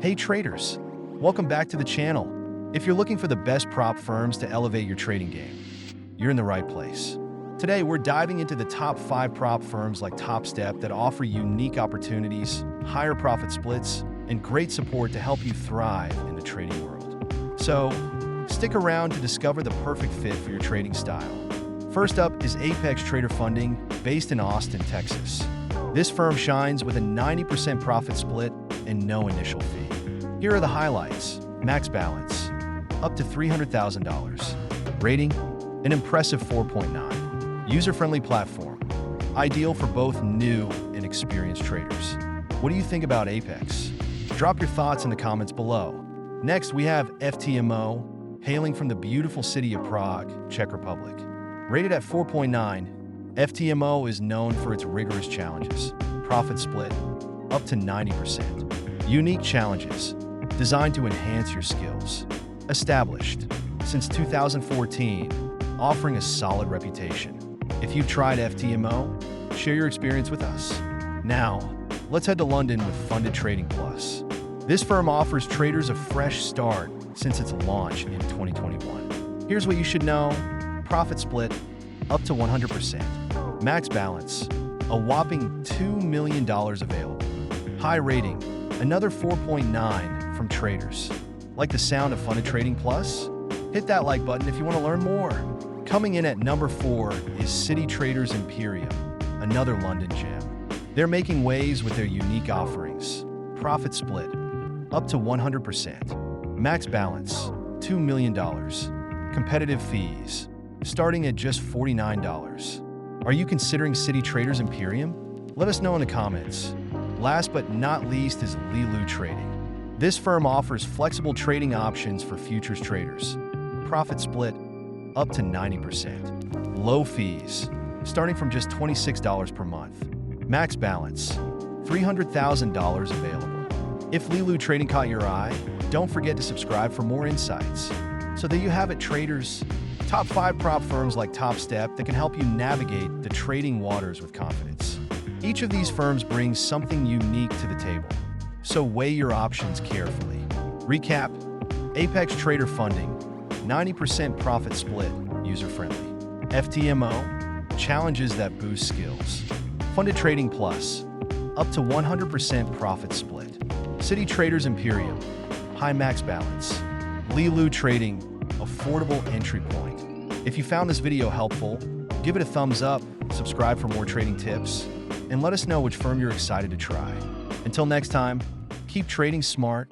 Hey traders, welcome back to the channel. If you're looking for the best prop firms to elevate your trading game, you're in the right place. Today, we're diving into the top 5 prop firms like Topstep that offer unique opportunities, higher profit splits, and great support to help you thrive in the trading world. So, stick around to discover the perfect fit for your trading style. First up is Apex Trader Funding, based in Austin, Texas. This firm shines with a 90% profit split and no initial fee. Here are the highlights. Max balance, up to $300,000. Rating, an impressive 4.9. User-friendly platform, ideal for both new and experienced traders. What do you think about Apex? Drop your thoughts in the comments below. Next, we have FTMO, hailing from the beautiful city of Prague, Czech Republic. Rated at 4.9, FTMO is known for its rigorous challenges. Profit split, up to 90%. Unique challenges, designed to enhance your skills. Established since 2014, offering a solid reputation. If you've tried FTMO, share your experience with us. Now, let's head to London with Funded Trading Plus. This firm offers traders a fresh start since its launch in 2021. Here's what you should know. Profit split, up to 100%. Max balance, a whopping $2 million available. High rating, another 4.9 from traders. Like the sound of Funded Trading Plus? Hit that like button if you want to learn more. Coming in at number 4 is City Traders Imperium, another London gem. They're making waves with their unique offerings. Profit split, up to 100%. Max balance, $2 million. Competitive fees, starting at just $49. Are you considering City Traders Imperium? Let us know in the comments. Last but not least is Lilu Trading. This firm offers flexible trading options for futures traders. Profit split, up to 90%. Low fees, starting from just $26 per month. Max balance, $300,000 available. If Lilu Trading caught your eye, don't forget to subscribe for more insights. So there you have it, traders. Top 5 prop firms like Topstep that can help you navigate the trading waters with confidence. Each of these firms brings something unique to the table, so weigh your options carefully. Recap: Apex Trader Funding, 90% profit split, user-friendly. FTMO, challenges that boost skills. Funded Trading Plus, up to 100% profit split. City Traders Imperium, high max balance. Lilu Trading, affordable entry point. If you found this video helpful, give it a thumbs up, subscribe for more trading tips, and let us know which firm you're excited to try. Until next time, keep trading smart